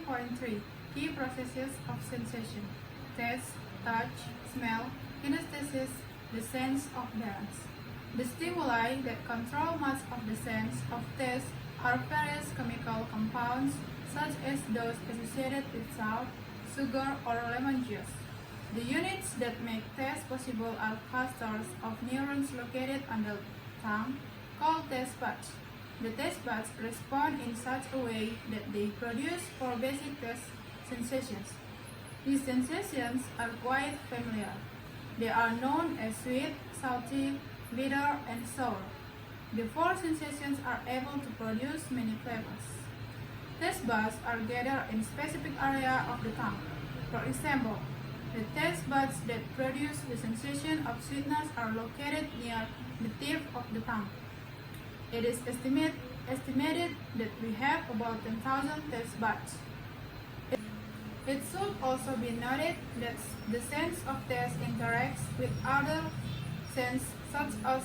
3.3 Key processes of sensation: taste, touch, smell, kinesthesis, the sense of balance. The stimuli that control much of the sense of taste are various chemical compounds such as those associated with salt, sugar, or lemon juice. The units that make taste possible are clusters of neurons located on the tongue, called taste buds. The taste buds respond in such a way that they produce four basic taste sensations. These sensations are quite familiar. They are known as sweet, salty, bitter, and sour. The four sensations are able to produce many flavors. Taste buds are gathered in specific area of the tongue. For example, the taste buds that produce the sensation of sweetness are located near the tip of the tongue. It is estimated that we have about 10,000 taste buds. It should also be noted that the sense of taste interacts with other senses such as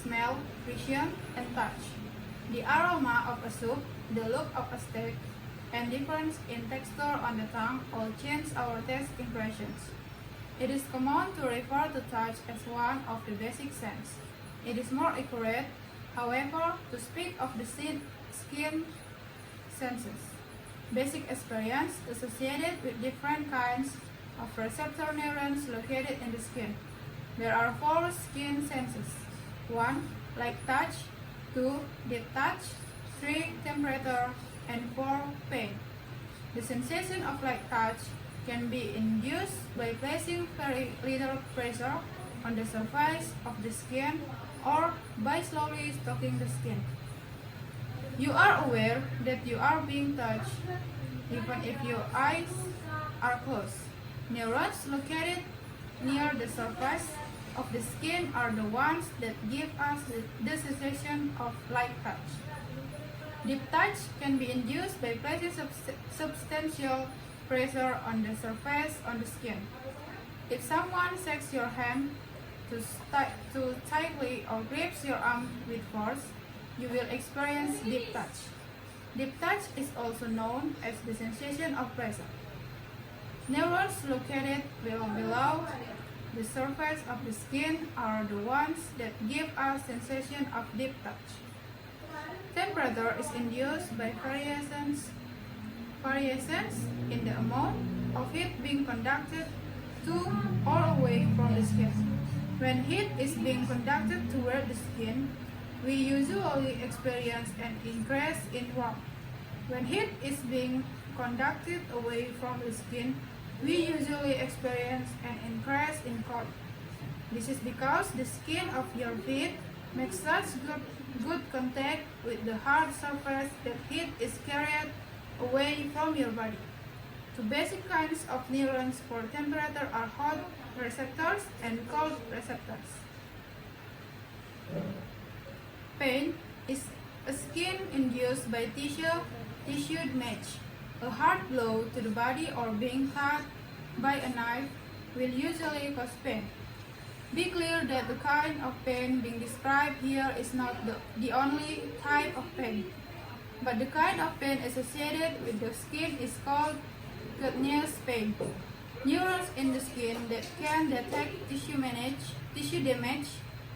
smell, vision, and touch. The aroma of a soup, the look of a steak, and difference in texture on the tongue all change our taste impressions. It is common to refer to touch as one of the basic senses. It is more accurate, however, to speak of the skin senses. Basic experience associated with different kinds of receptor neurons located in the skin. There are four skin senses. 1. Light touch. 2. Deep touch. 3. Temperature. And 4. Pain. The sensation of light touch can be induced by placing very little pressure on the surface of the skin or by slowly stroking the skin. You are aware that you are being touched even if your eyes are closed. Neurons located near the surface of the skin are the ones that give us the sensation of light touch. Deep touch can be induced by placing substantial pressure on the surface of the skin. If someone shakes your hand too tightly or grips your arm with force, you will experience deep touch. Deep touch is also known as the sensation of pressure. Neurons located below the surface of the skin are the ones that give us sensation of deep touch. Temperature is induced by variations in the amount of heat being conducted to or away from the skin. When heat is being conducted toward the skin, we usually experience an increase in warmth. When heat is being conducted away from the skin, we usually experience an increase in cold. This is because the skin of your feet makes such good contact with the hard surface that heat is carried away from your body. Two basic kinds of neurons for temperature are hot receptors and cold receptors. Pain is a skin induced by tissue damage. A hard blow to the body or being cut by a knife will usually cause pain. Be clear that the kind of pain being described here is not the only type of pain, but the kind of pain associated with the skin is called cutaneous pain. Neurons in the skin that can detect tissue damage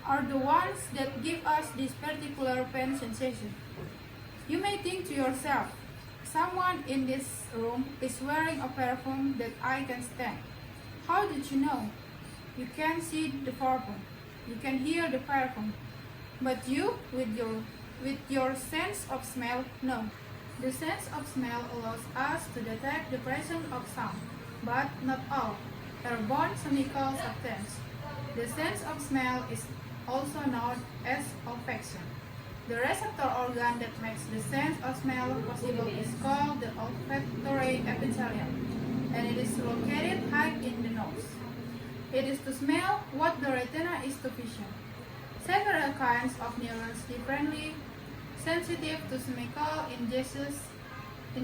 are the ones that give us this particular pain sensation. You may think to yourself, someone in this room is wearing a perfume that I can stand. How did you know? You can see the perfume. You can hear the perfume. But you, with your sense of smell, no. The sense of smell allows us to detect the presence of sound, but not all airborne chemical substance. The sense of smell is also known as olfaction. The receptor organ that makes the sense of smell possible is called the olfactory epithelium, and it is located high in the nose. It is to smell what the retina is to vision. Several kinds of neurons differently sensitive to chemical in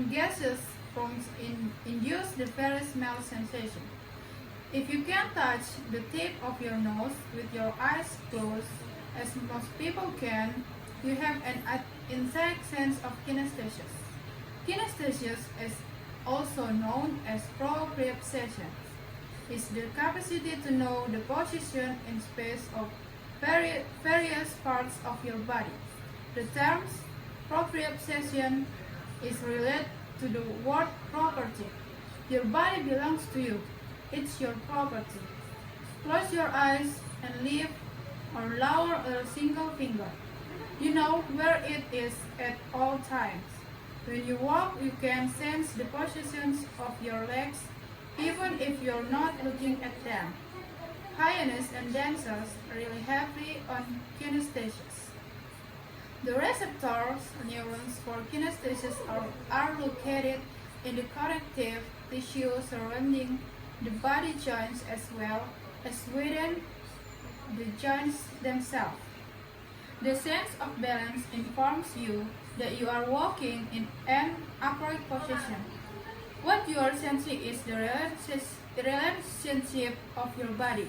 gaseous forms induce the very smell sensation. If you can touch the tip of your nose with your eyes closed, as most people can, you have an inside sense of kinesthesia. Kinesthesia also known as proprioception, is the capacity to know the position in space of various parts of your body. The term proprioception is related to the word property. Your body belongs to you. It's your property. Close your eyes and lift or lower a single finger. You know where it is at all times. When you walk, you can sense the positions of your legs even if you're not looking at them. Hyena and dancers rely heavily on kinesthesia. The receptors neurons for kinesthesia are located in the connective tissue surrounding the body joints as well as within the joints themselves. The sense of balance informs you that you are walking in an upright position. What you are sensing is the relationship of your body,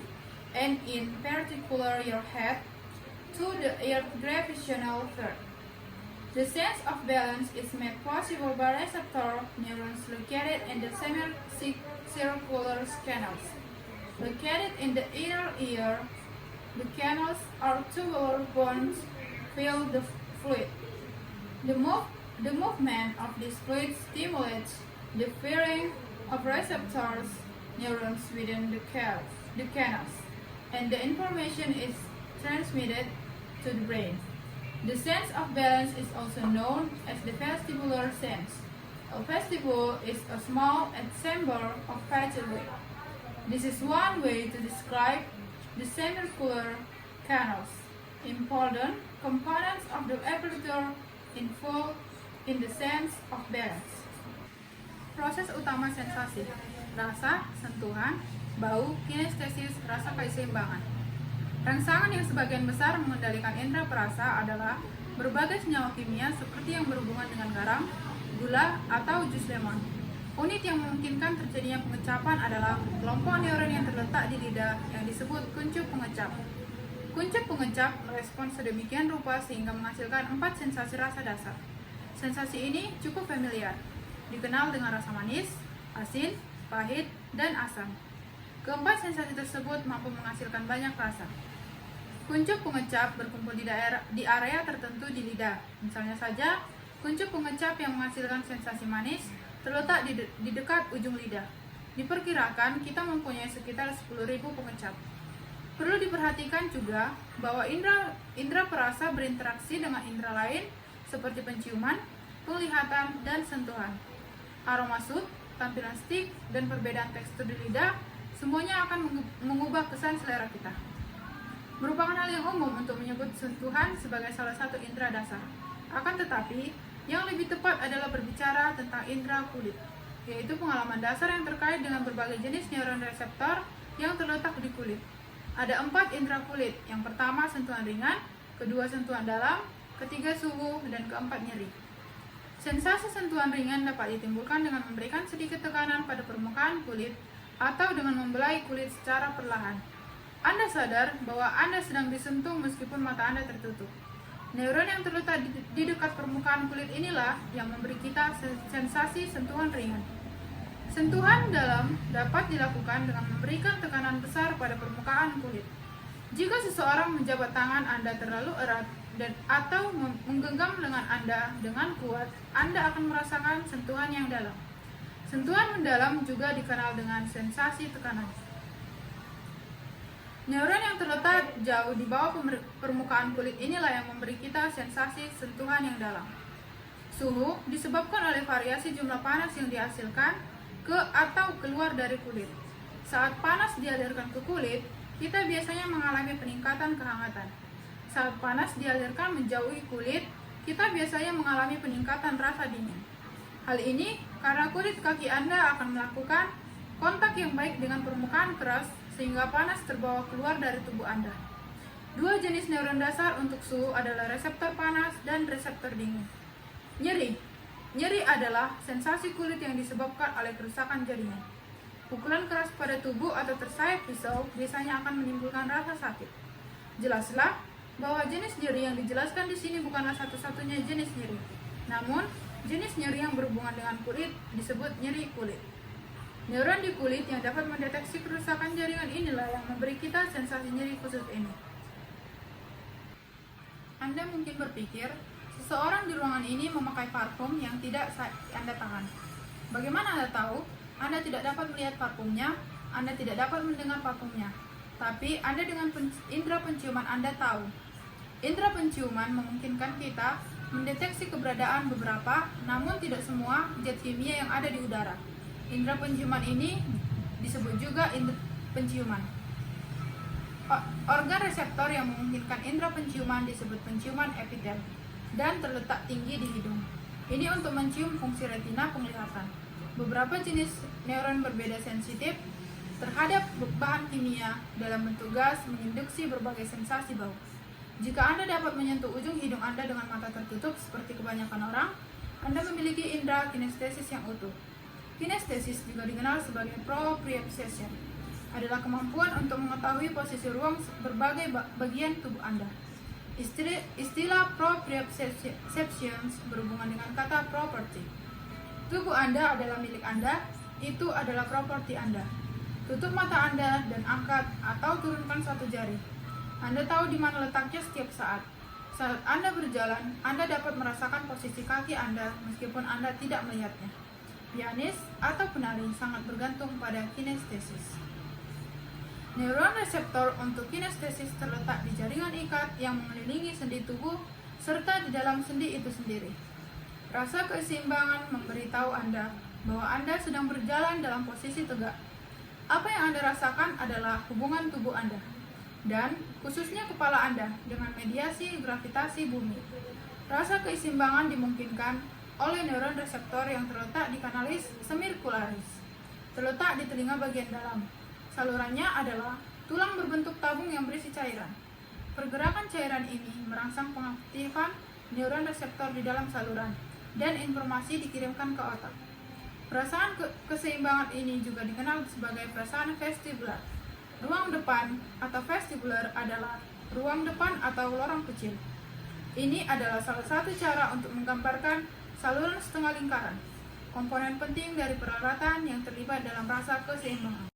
and in particular your head, to the earth's gravitational field. The sense of balance is made possible by receptor neurons located in the semicircular canals. Located in the inner ear, the canals are tubular bones fill the fluid. The movement of this fluid stimulates the firing of receptors neurons within the canals, and the information is transmitted to the brain. The sense of balance is also known as the vestibular sense. A vestibule is a small ensemble of pathways. This is one way to describe the semicircular canals. Important components of the apparatus involved in the sense of balance. Proses utama sensasi: rasa, sentuhan, bau, kinestesis, rasa keseimbangan. Rangsangan yang sebagian besar mengendalikan indera perasa adalah berbagai senyawa kimia seperti yang berhubungan dengan garam, gula, atau jus lemon. Unit yang memungkinkan terjadinya pengecapan adalah kelompok neuron yang terletak di lidah yang disebut kuncup pengecap. Kuncup pengecap merespons sedemikian rupa sehingga menghasilkan 4 sensasi rasa dasar. Sensasi ini cukup familiar, dikenal dengan rasa manis, asin, pahit, dan asam. Keempat sensasi tersebut mampu menghasilkan banyak rasa. Kuncup pengecap berkumpul di area tertentu di lidah. Misalnya saja, kuncup pengecap yang menghasilkan sensasi manis terletak di dekat ujung lidah. Diperkirakan kita mempunyai sekitar 10.000 pengecap. Perlu diperhatikan juga bahwa indera perasa berinteraksi dengan indera lain seperti penciuman, penglihatan, dan sentuhan. Aroma sud, tampilan stik, dan perbedaan tekstur di lidah semuanya akan mengubah kesan selera kita. Merupakan hal yang umum untuk menyebut sentuhan sebagai salah satu indera dasar. Akan tetapi, yang lebih tepat adalah berbicara tentang indera kulit, yaitu pengalaman dasar yang terkait dengan berbagai jenis neuron reseptor yang terletak di kulit. Ada 4 indera kulit. Yang pertama sentuhan ringan, kedua sentuhan dalam, ketiga suhu, dan keempat nyeri. Sensasi sentuhan ringan dapat ditimbulkan dengan memberikan sedikit tekanan pada permukaan kulit atau dengan membelai kulit secara perlahan. Anda sadar bahwa Anda sedang disentuh meskipun mata Anda tertutup. Neuron yang terletak di dekat permukaan kulit inilah yang memberi kita sensasi sentuhan ringan. Sentuhan dalam dapat dilakukan dengan memberikan tekanan besar pada permukaan kulit. Jika seseorang menjabat tangan Anda terlalu erat atau menggenggam lengan Anda dengan kuat, Anda akan merasakan sentuhan yang dalam. Sentuhan mendalam juga dikenal dengan sensasi tekanan. Neuron yang terletak jauh di bawah permukaan kulit inilah yang memberi kita sensasi sentuhan yang dalam. Suhu disebabkan oleh variasi jumlah panas yang dihasilkan ke atau keluar dari kulit. Saat panas dialirkan ke kulit, kita biasanya mengalami peningkatan kehangatan. Saat panas dialirkan menjauhi kulit, kita biasanya mengalami peningkatan rasa dingin. Hal ini karena kulit kaki Anda akan melakukan kontak yang baik dengan permukaan keras sehingga panas terbawa keluar dari tubuh Anda. 2 jenis neuron dasar untuk suhu adalah reseptor panas dan reseptor dingin. Nyeri. Nyeri adalah sensasi kulit yang disebabkan oleh kerusakan jaringan. Pukulan keras pada tubuh atau tersayat pisau biasanya akan menimbulkan rasa sakit. Jelaslah bahwa jenis nyeri yang dijelaskan di sini bukanlah satu-satunya jenis nyeri. Namun, Jenis nyeri yang berhubungan dengan kulit disebut nyeri kulit. Neuron di kulit yang dapat mendeteksi kerusakan jaringan inilah yang memberi kita sensasi nyeri khusus ini. Anda mungkin berpikir, seseorang di ruangan ini memakai parfum yang tidak Anda tahan. Bagaimana Anda tahu? Anda tidak dapat melihat parfumnya, Anda tidak dapat mendengar parfumnya. Tapi Anda dengan indera penciuman Anda tahu. Indera penciuman memungkinkan kita mendeteksi keberadaan beberapa, namun tidak semua zat kimia yang ada di udara. Indera penciuman ini disebut juga indera penciuman. Organ reseptor yang memungkinkan indera penciuman disebut penciuman epitel dan terletak tinggi di hidung. Ini untuk mencium fungsi retina penglihatan. Beberapa jenis neuron berbeda sensitif terhadap bahan kimia dalam bentuk gas menginduksi berbagai sensasi bau. Jika Anda dapat menyentuh ujung hidung Anda dengan mata tertutup seperti kebanyakan orang, Anda memiliki indera kinestesis yang utuh. Kinestesis juga dikenal sebagai proprioception, adalah kemampuan untuk mengetahui posisi ruang berbagai bagian tubuh Anda. Istilah proprioception berhubungan dengan kata property. Tubuh Anda adalah milik Anda, itu adalah properti Anda. Tutup mata Anda dan angkat atau turunkan satu jari. Anda tahu di mana letaknya setiap saat. Saat Anda berjalan, Anda dapat merasakan posisi kaki Anda meskipun Anda tidak melihatnya. Pianis atau penari sangat bergantung pada kinestesis. Neuron reseptor untuk kinestesis terletak di jaringan ikat yang mengelilingi sendi tubuh serta di dalam sendi itu sendiri. Rasa keseimbangan memberitahu Anda bahwa Anda sedang berjalan dalam posisi tegak. Apa yang Anda rasakan adalah hubungan tubuh Anda dan khususnya kepala Anda dengan mediasi gravitasi bumi. Rasa keseimbangan dimungkinkan oleh neuron reseptor yang terletak di kanalis semicularis, terletak di telinga bagian dalam. Salurannya adalah tulang berbentuk tabung yang berisi cairan. Pergerakan cairan ini merangsang pengaktifan neuron reseptor di dalam saluran dan informasi dikirimkan ke otak. Perasaan keseimbangan ini juga dikenal sebagai perasaan vestibular. Ruang depan atau vestibular adalah ruang depan atau lorong kecil. Ini adalah salah satu cara untuk menggambarkan saluran setengah lingkaran, komponen penting dari peralatan yang terlibat dalam rasa keseimbangan.